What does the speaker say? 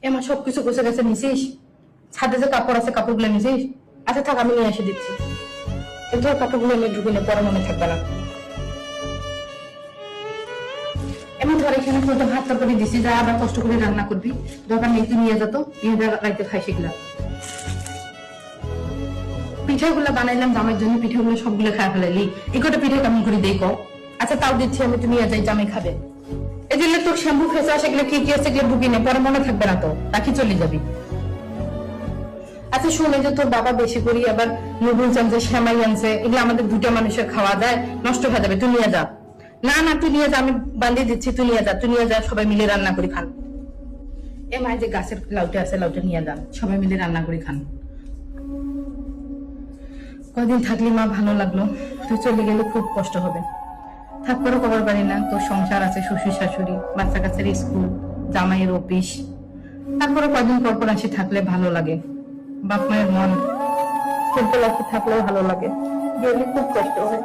এমা সবকিছু গোছে গেছে নিছিস? ছাদে যে কাপড় আছে কাপড়গুলো নিছিস? আচ্ছা থাক, আমি নিয়ে এসে দিচ্ছি। ধর কাপড়গুলো আমি ঢুকে নে, পরে মনে থাকবে না। এমন ধর এখানে তো ভাত তরকারি দিছি, যা আবার কষ্ট করে রান্না করবি, দরকার নেই তুই নিয়ে যা, তো নিয়ে যা, রাইতে খাই সেগুলা। পিঠাগুলা বানাইলাম জামাইয়ের জন্য, পিঠাগুলো সবগুলো খাই ফেলাইলি, এই কটা পিঠা কেমন করে দেই কও? আচ্ছা তাও দিচ্ছি আমি, তুমি নিয়ে যাই, জামাই খাবে। এই জন্য তোর শ্যাম্পু ফেসে আসে, এগুলো কি কি আছে এগুলো ঢুকি নে, পরে মনে থাকবে না তো, রাখি চলে যাবি। আচ্ছা শুনে যে তোর বাবা বেশি করি আবার নুডলস আনছে, সেমাই আনছে, এগুলো আমাদের দুটা মানুষের খাওয়া যায়, নষ্ট হয়ে যাবে, তুই নিয়ে যা। না না তুই নিয়ে যা, আমি বান্ধিয়ে দিচ্ছি, তুই নিয়ে যা, তুই নিয়ে যা, সবাই মিলে রান্না করি খান। এ মায়ের যে গাছের লাউটা আছে, লাউটা নিয়ে যান, সবাই মিলে রান্না করি খান। কয়দিন থাকলে মা ভালো লাগলো, তুই চলে গেলে খুব কষ্ট হবে। থাক করে খবর পারি না, তোর সংসার আছে, শ্বশুর শাশুড়ি, বাচ্চা কাচ্চার স্কুল, জামাইয়ের অফিস, তারপরে কয়দিন পর পর আসি, থাকলে ভালো লাগে। বাপ মায়ের মন খুব থাকলেও ভালো লাগে, গেলে খুব কষ্ট হয়।